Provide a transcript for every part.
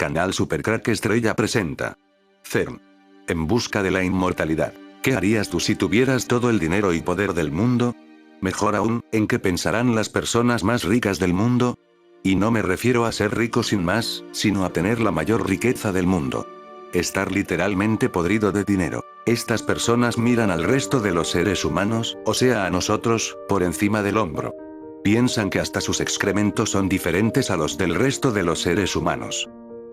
Canal Supercrack Estrella presenta CERN. En busca de la inmortalidad. ¿Qué harías tú si tuvieras todo el dinero y poder del mundo? Mejor aún, ¿en qué pensarán las personas más ricas del mundo? Y no me refiero a ser rico sin más, sino a tener la mayor riqueza del mundo. Estar literalmente podrido de dinero. Estas personas miran al resto de los seres humanos, o sea a nosotros, por encima del hombro. Piensan que hasta sus excrementos son diferentes a los del resto de los seres humanos.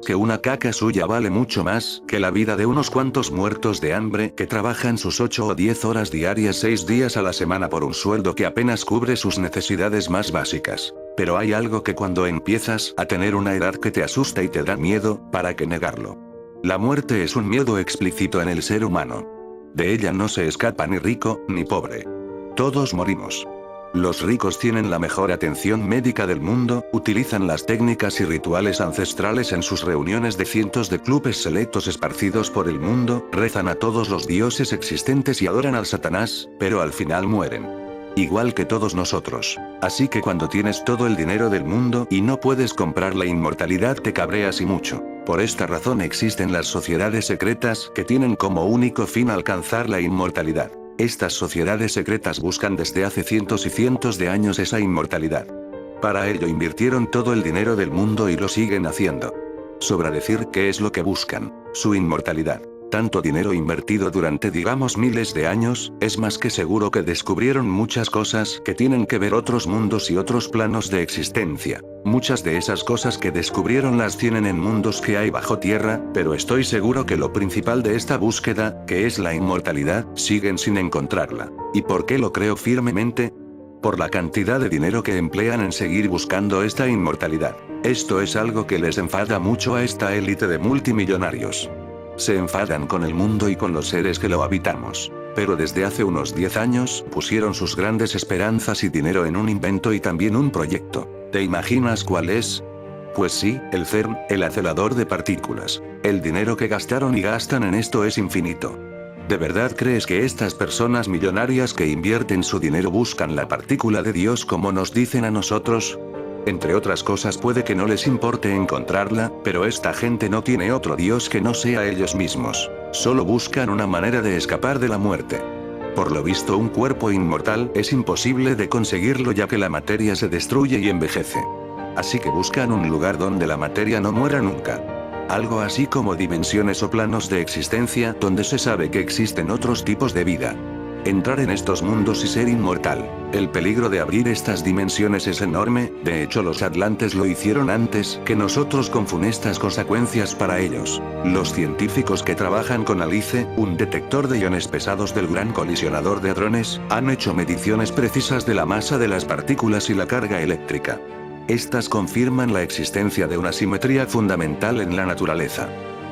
Que una caca suya vale mucho más que la vida de unos cuantos muertos de hambre que trabajan sus 8 o 10 horas diarias 6 días a la semana por un sueldo que apenas cubre sus necesidades más básicas. Pero hay algo que cuando empiezas a tener una edad que te asusta y te da miedo, ¿para qué negarlo? La muerte es un miedo explícito en el ser humano. De ella no se escapa ni rico, ni pobre. Todos morimos. Los ricos tienen la mejor atención médica del mundo, utilizan las técnicas y rituales ancestrales en sus reuniones de cientos de clubes selectos esparcidos por el mundo, rezan a todos los dioses existentes y adoran al Satanás, pero al final mueren. Igual que todos nosotros. Así que cuando tienes todo el dinero del mundo y no puedes comprar la inmortalidad te cabreas y mucho. Por esta razón existen las sociedades secretas que tienen como único fin alcanzar la inmortalidad. Estas sociedades secretas buscan desde hace cientos y cientos de años esa inmortalidad. Para ello invirtieron todo el dinero del mundo y lo siguen haciendo. Sobra decir qué es lo que buscan: su inmortalidad. Tanto dinero invertido durante digamos miles de años, es más que seguro que descubrieron muchas cosas que tienen que ver otros mundos y otros planos de existencia. Muchas de esas cosas que descubrieron las tienen en mundos que hay bajo tierra, pero estoy seguro que lo principal de esta búsqueda, que es la inmortalidad, siguen sin encontrarla. ¿Y por qué lo creo firmemente? Por la cantidad de dinero que emplean en seguir buscando esta inmortalidad. Esto es algo que les enfada mucho a esta élite de multimillonarios. Se enfadan con el mundo y con los seres que lo habitamos. Pero desde hace unos 10 años, pusieron sus grandes esperanzas y dinero en un invento y también un proyecto. ¿Te imaginas cuál es? Pues sí, el CERN, el acelerador de partículas. El dinero que gastaron y gastan en esto es infinito. ¿De verdad crees que estas personas millonarias que invierten su dinero buscan la partícula de Dios como nos dicen a nosotros? Entre otras cosas puede que no les importe encontrarla, pero esta gente no tiene otro Dios que no sea ellos mismos. Solo buscan una manera de escapar de la muerte. Por lo visto un cuerpo inmortal es imposible de conseguirlo ya que la materia se destruye y envejece. Así que buscan un lugar donde la materia no muera nunca. Algo así como dimensiones o planos de existencia donde se sabe que existen otros tipos de vida. Entrar en estos mundos y ser inmortal. El peligro de abrir estas dimensiones es enorme, de hecho los atlantes lo hicieron antes que nosotros con funestas consecuencias para ellos. Los científicos que trabajan con ALICE, un detector de iones pesados del Gran Colisionador de Hadrones, han hecho mediciones precisas de la masa de las partículas y la carga eléctrica. Estas confirman la existencia de una simetría fundamental en la naturaleza.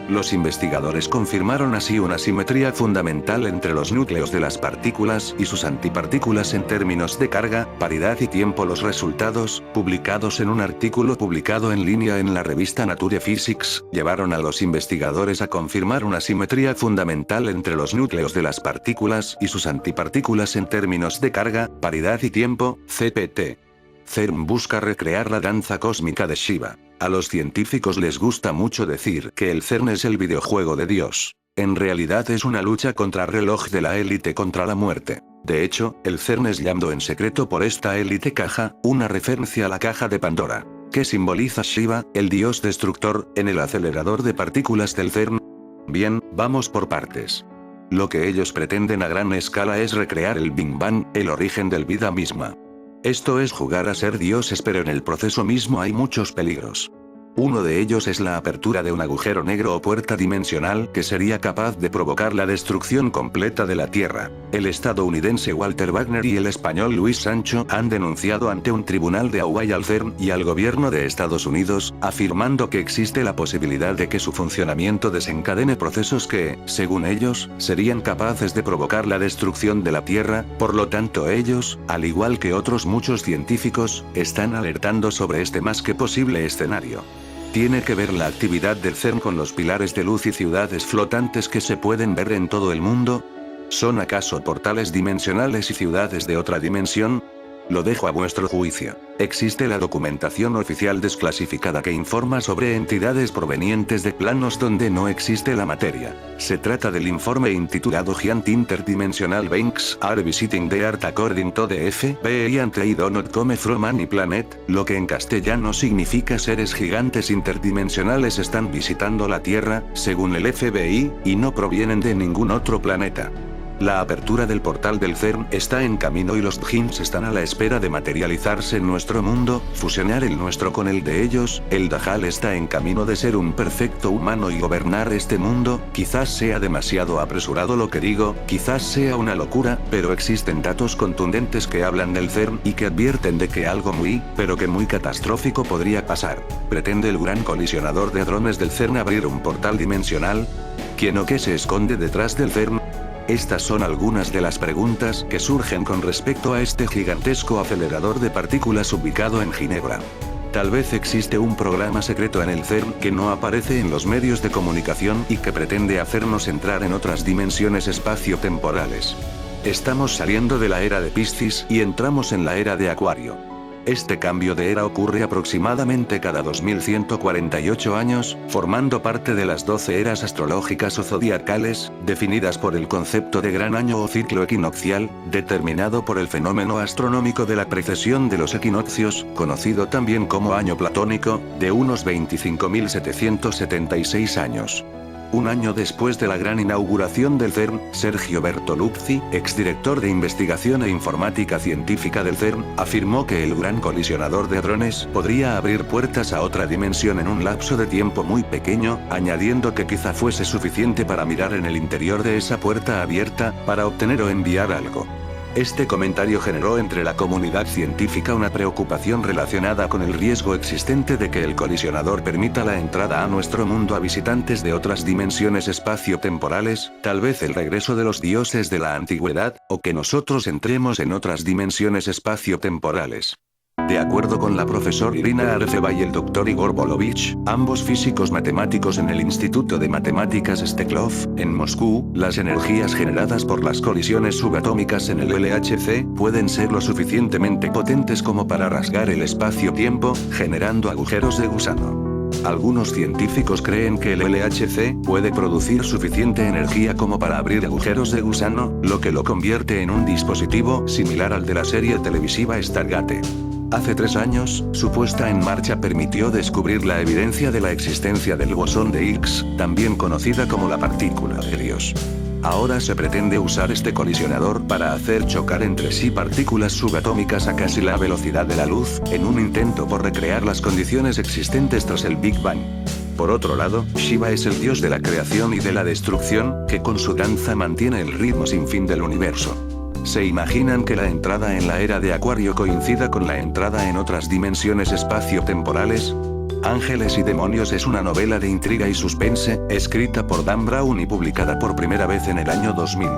Los investigadores confirmaron así una simetría fundamental entre los núcleos de las partículas y sus antipartículas en términos de carga, paridad y tiempo. Los resultados, publicados en un artículo publicado en línea en la revista Nature Physics, llevaron a los investigadores a confirmar una simetría fundamental entre los núcleos de las partículas y sus antipartículas en términos de carga, paridad y tiempo, CPT. CERN busca recrear la danza cósmica de Shiva. A los científicos les gusta mucho decir que el CERN es el videojuego de Dios. En realidad es una lucha contrarreloj de la élite contra la muerte. De hecho, el CERN es llamado en secreto por esta élite caja, una referencia a la caja de Pandora. ¿Qué simboliza Shiva, el dios destructor, en el acelerador de partículas del CERN? Bien, vamos por partes. Lo que ellos pretenden a gran escala es recrear el Big Bang, el origen del vida misma. Esto es jugar a ser dioses, pero en el proceso mismo hay muchos peligros. Uno de ellos es la apertura de un agujero negro o puerta dimensional que sería capaz de provocar la destrucción completa de la Tierra. El estadounidense Walter Wagner y el español Luis Sancho han denunciado ante un tribunal de Hawái al CERN y al gobierno de Estados Unidos, afirmando que existe la posibilidad de que su funcionamiento desencadene procesos que, según ellos, serían capaces de provocar la destrucción de la Tierra. Por lo tanto ellos, al igual que otros muchos científicos, están alertando sobre este más que posible escenario. ¿Tiene que ver la actividad del CERN con los pilares de luz y ciudades flotantes que se pueden ver en todo el mundo? ¿Son acaso portales dimensionales y ciudades de otra dimensión? Lo dejo a vuestro juicio. Existe la documentación oficial desclasificada que informa sobre entidades provenientes de planos donde no existe la materia. Se trata del informe intitulado Giant Interdimensional Beings Are Visiting the Earth According to the FBI and They Do Not Come From Any Planet, lo que en castellano significa seres gigantes interdimensionales están visitando la Tierra, según el FBI, y no provienen de ningún otro planeta. La apertura del portal del CERN está en camino y los Djinns están a la espera de materializarse en nuestro mundo, fusionar el nuestro con el de ellos. El Dajjal está en camino de ser un perfecto humano y gobernar este mundo. Quizás sea demasiado apresurado lo que digo, quizás sea una locura, pero existen datos contundentes que hablan del CERN y que advierten de que algo pero que muy catastrófico podría pasar. ¿Pretende el gran colisionador de hadrones del CERN abrir un portal dimensional? ¿Quién o qué se esconde detrás del CERN? Estas son algunas de las preguntas que surgen con respecto a este gigantesco acelerador de partículas ubicado en Ginebra. Tal vez existe un programa secreto en el CERN que no aparece en los medios de comunicación y que pretende hacernos entrar en otras dimensiones espacio-temporales. Estamos saliendo de la era de Piscis y entramos en la era de Acuario. Este cambio de era ocurre aproximadamente cada 2148 años, formando parte de las 12 eras astrológicas o zodiacales, definidas por el concepto de gran año o ciclo equinoccial, determinado por el fenómeno astronómico de la precesión de los equinoccios, conocido también como año platónico, de unos 25.776 años. Un año después de la gran inauguración del CERN, Sergio Bertoluzzi, exdirector de Investigación e Informática Científica del CERN, afirmó que el gran colisionador de hadrones podría abrir puertas a otra dimensión en un lapso de tiempo muy pequeño, añadiendo que quizá fuese suficiente para mirar en el interior de esa puerta abierta, para obtener o enviar algo. Este comentario generó entre la comunidad científica una preocupación relacionada con el riesgo existente de que el colisionador permita la entrada a nuestro mundo a visitantes de otras dimensiones espacio-temporales, tal vez el regreso de los dioses de la antigüedad, o que nosotros entremos en otras dimensiones espacio-temporales. De acuerdo con la profesora Irina Arefeva y el Dr. Igor Volovich, ambos físicos matemáticos en el Instituto de Matemáticas Steklov, en Moscú, las energías generadas por las colisiones subatómicas en el LHC pueden ser lo suficientemente potentes como para rasgar el espacio-tiempo, generando agujeros de gusano. Algunos científicos creen que el LHC puede producir suficiente energía como para abrir agujeros de gusano, lo que lo convierte en un dispositivo similar al de la serie televisiva Stargate. Hace 3 años, su puesta en marcha permitió descubrir la evidencia de la existencia del bosón de Higgs, también conocida como la partícula de Dios. Ahora se pretende usar este colisionador para hacer chocar entre sí partículas subatómicas a casi la velocidad de la luz, en un intento por recrear las condiciones existentes tras el Big Bang. Por otro lado, Shiva es el dios de la creación y de la destrucción, que con su danza mantiene el ritmo sin fin del universo. ¿Se imaginan que la entrada en la era de Acuario coincida con la entrada en otras dimensiones espacio-temporales? Ángeles y demonios es una novela de intriga y suspense, escrita por Dan Brown y publicada por primera vez en el año 2000.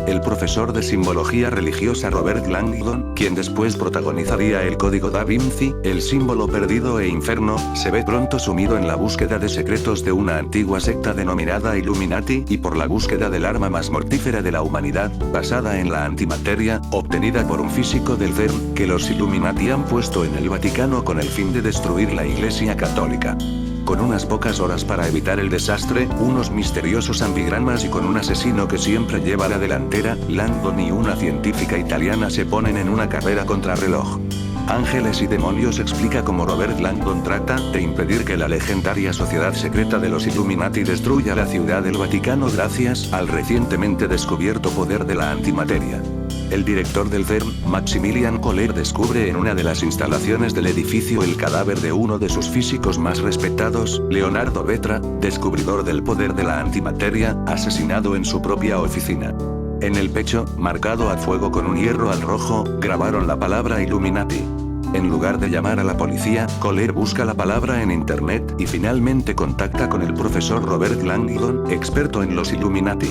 El profesor de simbología religiosa Robert Langdon, quien después protagonizaría el Código Da Vinci, el símbolo perdido e inferno, se ve pronto sumido en la búsqueda de secretos de una antigua secta denominada Illuminati y por la búsqueda del arma más mortífera de la humanidad, basada en la antimateria, obtenida por un físico del CERN, que los Illuminati han puesto en el Vaticano con el fin de destruir la Iglesia Católica. Con unas pocas horas para evitar el desastre, unos misteriosos ambigramas y con un asesino que siempre lleva la delantera, Langdon y una científica italiana se ponen en una carrera contrarreloj. Ángeles y demonios explica cómo Robert Langdon trata de impedir que la legendaria sociedad secreta de los Illuminati destruya la ciudad del Vaticano gracias al recientemente descubierto poder de la antimateria. El director del CERN, Maximilian Koller, descubre en una de las instalaciones del edificio el cadáver de uno de sus físicos más respetados, Leonardo Vetra, descubridor del poder de la antimateria, asesinado en su propia oficina. En el pecho, marcado a fuego con un hierro al rojo, grabaron la palabra Illuminati. En lugar de llamar a la policía, Koller busca la palabra en internet y finalmente contacta con el profesor Robert Langdon, experto en los Illuminati.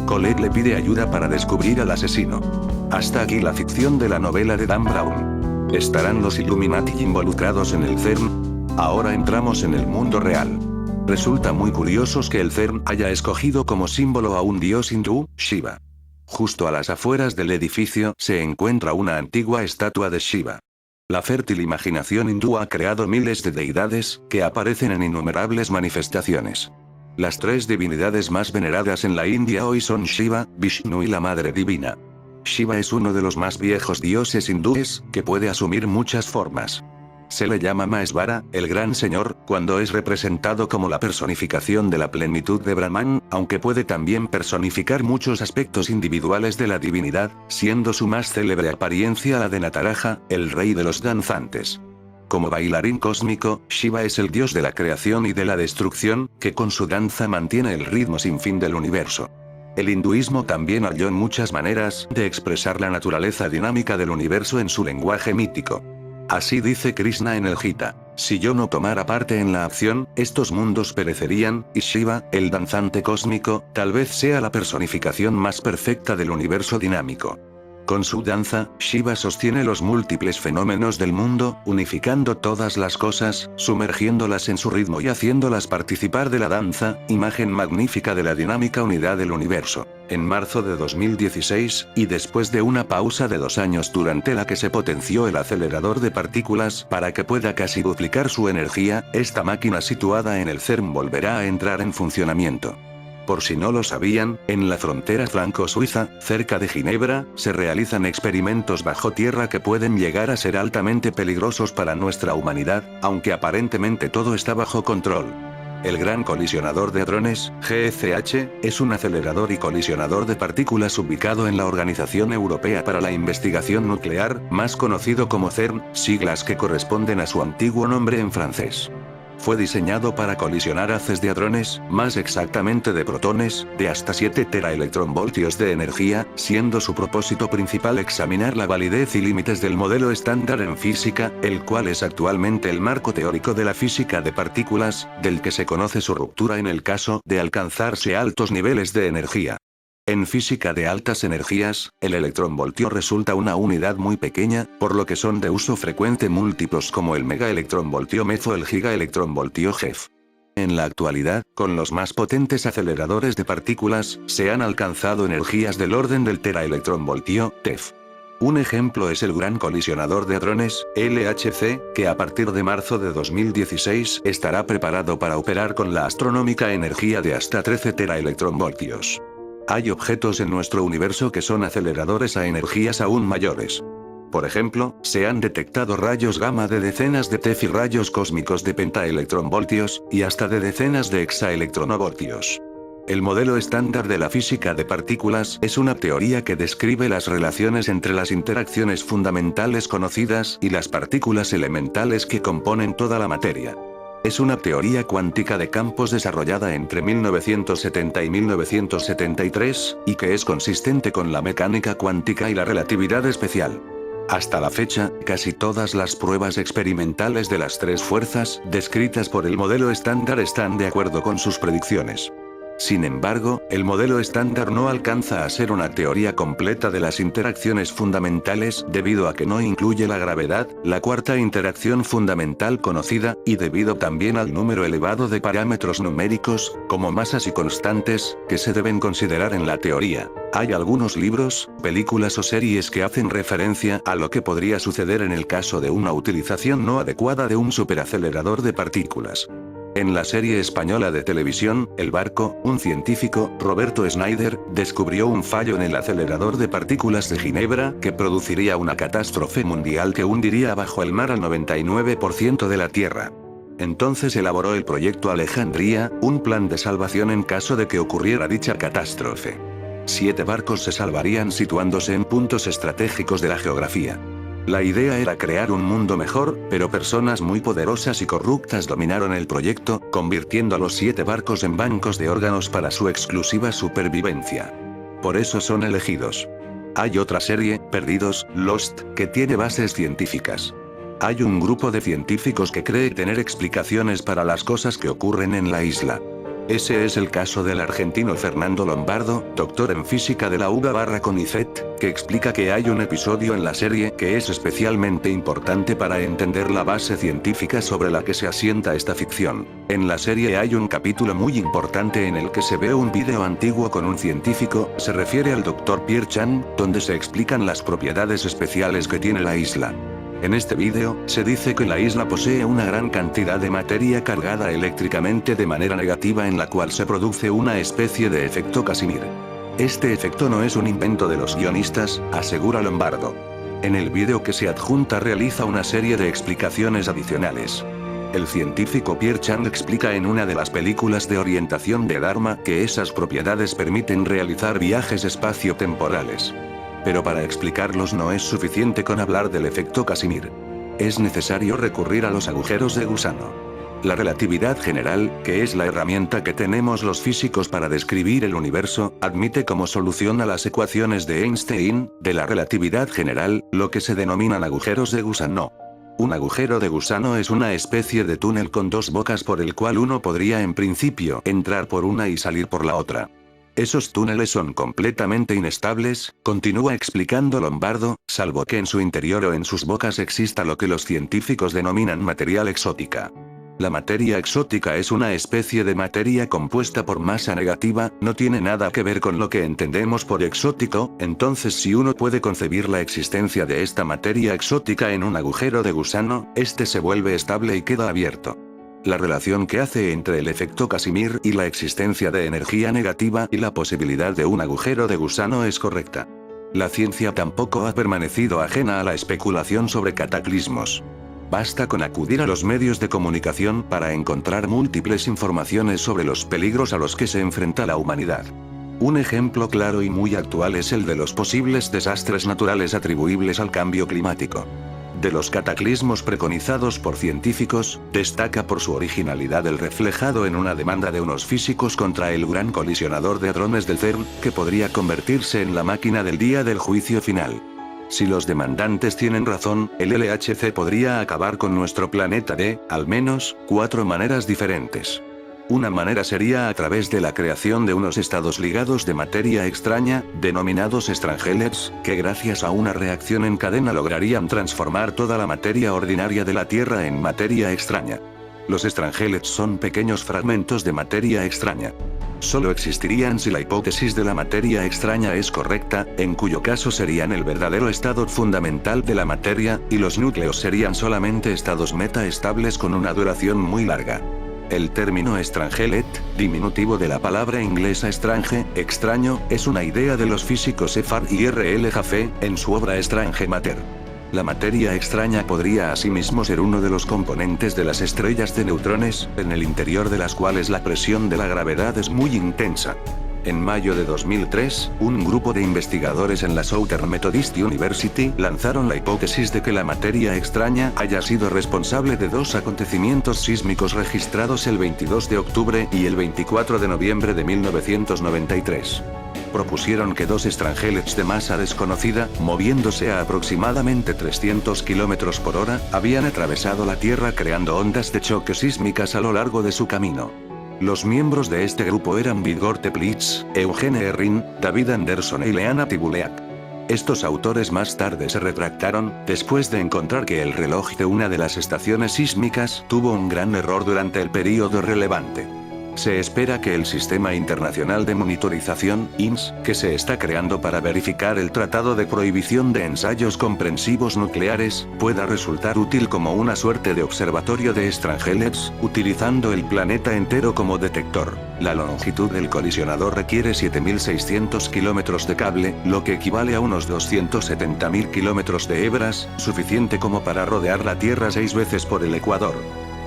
Koller le pide ayuda para descubrir al asesino. Hasta aquí la ficción de la novela de Dan Brown. ¿Estarán los Illuminati involucrados en el CERN? Ahora entramos en el mundo real. Resulta muy curioso que el CERN haya escogido como símbolo a un dios hindú, Shiva. Justo a las afueras del edificio se encuentra una antigua estatua de Shiva. La fértil imaginación hindú ha creado miles de deidades, que aparecen en innumerables manifestaciones. Las tres divinidades más veneradas en la India hoy son Shiva, Vishnu y la Madre Divina. Shiva es uno de los más viejos dioses hindúes, que puede asumir muchas formas. Se le llama Mahesvara, el gran señor, cuando es representado como la personificación de la plenitud de Brahman, aunque puede también personificar muchos aspectos individuales de la divinidad, siendo su más célebre apariencia la de Nataraja, el rey de los danzantes. Como bailarín cósmico, Shiva es el dios de la creación y de la destrucción, que con su danza mantiene el ritmo sin fin del universo. El hinduismo también halló muchas maneras de expresar la naturaleza dinámica del universo en su lenguaje mítico. Así dice Krishna en el Gita: si yo no tomara parte en la acción, estos mundos perecerían, y Shiva, el danzante cósmico, tal vez sea la personificación más perfecta del universo dinámico. Con su danza, Shiva sostiene los múltiples fenómenos del mundo, unificando todas las cosas, sumergiéndolas en su ritmo y haciéndolas participar de la danza, imagen magnífica de la dinámica unidad del universo. En marzo de 2016, y después de una pausa de 2 años durante la que se potenció el acelerador de partículas para que pueda casi duplicar su energía, esta máquina situada en el CERN volverá a entrar en funcionamiento. Por si no lo sabían, en la frontera franco-suiza, cerca de Ginebra, se realizan experimentos bajo tierra que pueden llegar a ser altamente peligrosos para nuestra humanidad, aunque aparentemente todo está bajo control. El Gran Colisionador de Hadrones, GCH, es un acelerador y colisionador de partículas ubicado en la Organización Europea para la Investigación Nuclear, más conocido como CERN, siglas que corresponden a su antiguo nombre en francés. Fue diseñado para colisionar haces de hadrones, más exactamente de protones, de hasta 7 teraelectronvoltios de energía, siendo su propósito principal examinar la validez y límites del modelo estándar en física, el cual es actualmente el marco teórico de la física de partículas, del que se conoce su ruptura en el caso de alcanzarse altos niveles de energía. En física de altas energías, el electronvoltio resulta una unidad muy pequeña, por lo que son de uso frecuente múltiplos como el megaelectronvoltio MEF o el gigaelectronvoltio GeV. En la actualidad, con los más potentes aceleradores de partículas, se han alcanzado energías del orden del teraelectronvoltio, TeV. Un ejemplo es el Gran Colisionador de Hadrones, LHC, que a partir de marzo de 2016 estará preparado para operar con la astronómica energía de hasta 13 teraelectronvoltios. Hay objetos en nuestro universo que son aceleradores a energías aún mayores. Por ejemplo, se han detectado rayos gamma de decenas de TeV y rayos cósmicos de pentaelectronvoltios, y hasta de decenas de hexaelectronovoltios. El modelo estándar de la física de partículas es una teoría que describe las relaciones entre las interacciones fundamentales conocidas y las partículas elementales que componen toda la materia. Es una teoría cuántica de campos desarrollada entre 1970 y 1973, y que es consistente con la mecánica cuántica y la relatividad especial. Hasta la fecha, casi todas las pruebas experimentales de las tres fuerzas, descritas por el modelo estándar están de acuerdo con sus predicciones. Sin embargo, el modelo estándar no alcanza a ser una teoría completa de las interacciones fundamentales debido a que no incluye la gravedad, la cuarta interacción fundamental conocida, y debido también al número elevado de parámetros numéricos, como masas y constantes, que se deben considerar en la teoría. Hay algunos libros, películas o series que hacen referencia a lo que podría suceder en el caso de una utilización no adecuada de un superacelerador de partículas. En la serie española de televisión, El Barco, un científico, Roberto Schneider, descubrió un fallo en el acelerador de partículas de Ginebra que produciría una catástrofe mundial que hundiría bajo el mar al 99% de la Tierra. Entonces elaboró el proyecto Alejandría, un plan de salvación en caso de que ocurriera dicha catástrofe. 7 barcos se salvarían situándose en puntos estratégicos de la geografía. La idea era crear un mundo mejor, pero personas muy poderosas y corruptas dominaron el proyecto, convirtiendo a los 7 barcos en bancos de órganos para su exclusiva supervivencia. Por eso son elegidos. Hay otra serie, Perdidos, Lost, que tiene bases científicas. Hay un grupo de científicos que cree tener explicaciones para las cosas que ocurren en la isla. Ese es el caso del argentino Fernando Lombardo, doctor en física de la UBA/CONICET, que explica que hay un episodio en la serie que es especialmente importante para entender la base científica sobre la que se asienta esta ficción. En la serie hay un capítulo muy importante en el que se ve un vídeo antiguo con un científico, se refiere al Dr. Pierre Chan, donde se explican las propiedades especiales que tiene la isla. En este vídeo, se dice que la isla posee una gran cantidad de materia cargada eléctricamente de manera negativa en la cual se produce una especie de efecto Casimir. Este efecto no es un invento de los guionistas, asegura Lombardo. En el vídeo que se adjunta realiza una serie de explicaciones adicionales. El científico Pierre Chan explica en una de las películas de orientación de Dharma que esas propiedades permiten realizar viajes espacio-temporales. Pero para explicarlos no es suficiente con hablar del efecto Casimir. Es necesario recurrir a los agujeros de gusano. La relatividad general, que es la herramienta que tenemos los físicos para describir el universo, admite como solución a las ecuaciones de Einstein, de la relatividad general, lo que se denominan agujeros de gusano. Un agujero de gusano es una especie de túnel con dos bocas por el cual uno podría en principio entrar por una y salir por la otra. Esos túneles son completamente inestables, continúa explicando Lombardo, salvo que en su interior o en sus bocas exista lo que los científicos denominan materia exótica. La materia exótica es una especie de materia compuesta por masa negativa, no tiene nada que ver con lo que entendemos por exótico, entonces si uno puede concebir la existencia de esta materia exótica en un agujero de gusano, este se vuelve estable y queda abierto. La relación que hace entre el efecto Casimir y la existencia de energía negativa y la posibilidad de un agujero de gusano es correcta. La ciencia tampoco ha permanecido ajena a la especulación sobre cataclismos. Basta con acudir a los medios de comunicación para encontrar múltiples informaciones sobre los peligros a los que se enfrenta la humanidad. Un ejemplo claro y muy actual es el de los posibles desastres naturales atribuibles al cambio climático. De los cataclismos preconizados por científicos, destaca por su originalidad el reflejado en una demanda de unos físicos contra el gran colisionador de hadrones del CERN, que podría convertirse en la máquina del día del juicio final. Si los demandantes tienen razón, el LHC podría acabar con nuestro planeta de, al menos, 4 maneras diferentes. Una manera sería a través de la creación de unos estados ligados de materia extraña, denominados strangelets, que gracias a una reacción en cadena lograrían transformar toda la materia ordinaria de la Tierra en materia extraña. Los strangelets son pequeños fragmentos de materia extraña. Solo existirían si la hipótesis de la materia extraña es correcta, en cuyo caso serían el verdadero estado fundamental de la materia, y los núcleos serían solamente estados metaestables con una duración muy larga. El término strangelet, diminutivo de la palabra inglesa strange, extraño, es una idea de los físicos Effard y R. L. Jaffe, en su obra Strange Matter. La materia extraña podría asimismo ser uno de los componentes de las estrellas de neutrones, en el interior de las cuales la presión de la gravedad es muy intensa. En mayo de 2003, un grupo de investigadores en la Southern Methodist University lanzaron la hipótesis de que la materia extraña haya sido responsable de dos acontecimientos sísmicos registrados el 22 de octubre y el 24 de noviembre de 1993. Propusieron que dos strangelets de masa desconocida, moviéndose a aproximadamente 300 km por hora, habían atravesado la Tierra creando ondas de choque sísmicas a lo largo de su camino. Los miembros de este grupo eran Vigor Teplitz, Eugene Errin, David Anderson y Leana Tibuleak. Estos autores más tarde se retractaron, después de encontrar que el reloj de una de las estaciones sísmicas tuvo un gran error durante el período relevante. Se espera que el Sistema Internacional de Monitorización, INS, que se está creando para verificar el Tratado de Prohibición de Ensayos Comprensivos Nucleares, pueda resultar útil como una suerte de observatorio de strangelets, utilizando el planeta entero como detector. La longitud del colisionador requiere 7.600 kilómetros de cable, lo que equivale a unos 270.000 kilómetros de hebras, suficiente como para rodear la Tierra 6 veces por el ecuador.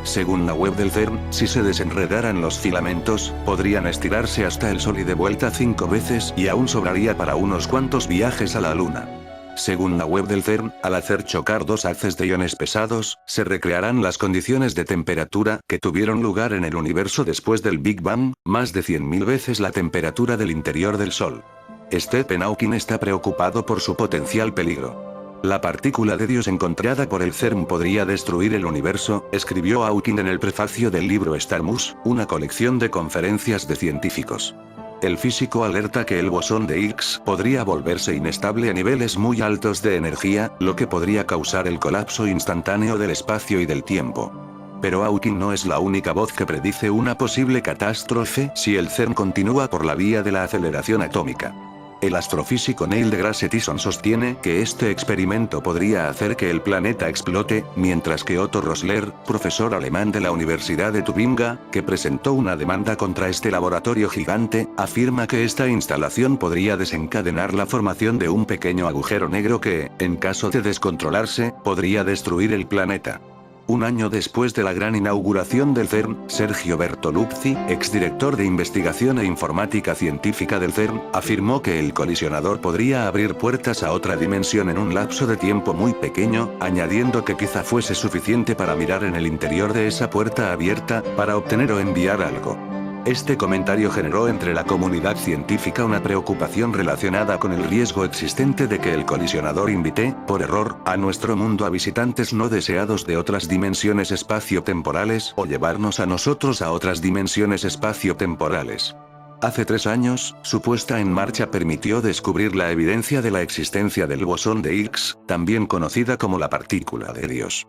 Según la web del CERN, si se desenredaran los filamentos, podrían estirarse hasta el Sol y de vuelta 5 veces y aún sobraría para unos cuantos viajes a la Luna. Según la web del CERN, al hacer chocar dos haces de iones pesados, se recrearán las condiciones de temperatura que tuvieron lugar en el universo después del Big Bang, más de 100.000 veces la temperatura del interior del Sol. Stephen Hawking está preocupado por su potencial peligro. La partícula de Dios encontrada por el CERN podría destruir el universo, escribió Hawking en el prefacio del libro Starmus, una colección de conferencias de científicos. El físico alerta que el bosón de Higgs podría volverse inestable a niveles muy altos de energía, lo que podría causar el colapso instantáneo del espacio y del tiempo. Pero Hawking no es la única voz que predice una posible catástrofe si el CERN continúa por la vía de la aceleración atómica. El astrofísico Neil deGrasse Tyson sostiene que este experimento podría hacer que el planeta explote, mientras que Otto Rosler, profesor alemán de la Universidad de Tubinga, que presentó una demanda contra este laboratorio gigante, afirma que esta instalación podría desencadenar la formación de un pequeño agujero negro que, en caso de descontrolarse, podría destruir el planeta. Un año después de la gran inauguración del CERN, Sergio Bertoluzzi, exdirector de Investigación e Informática Científica del CERN, afirmó que el colisionador podría abrir puertas a otra dimensión en un lapso de tiempo muy pequeño, añadiendo que quizá fuese suficiente para mirar en el interior de esa puerta abierta, para obtener o enviar algo. Este comentario generó entre la comunidad científica una preocupación relacionada con el riesgo existente de que el colisionador invite, por error, a nuestro mundo a visitantes no deseados de otras dimensiones espaciotemporales o llevarnos a nosotros a otras dimensiones espaciotemporales. Hace 3 años, su puesta en marcha permitió descubrir la evidencia de la existencia del bosón de Higgs, también conocida como la partícula de Dios.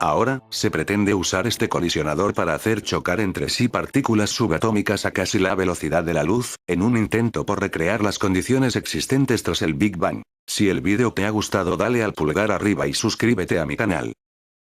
Ahora, se pretende usar este colisionador para hacer chocar entre sí partículas subatómicas a casi la velocidad de la luz, en un intento por recrear las condiciones existentes tras el Big Bang. Si el vídeo te ha gustado, dale al pulgar arriba y suscríbete a mi canal.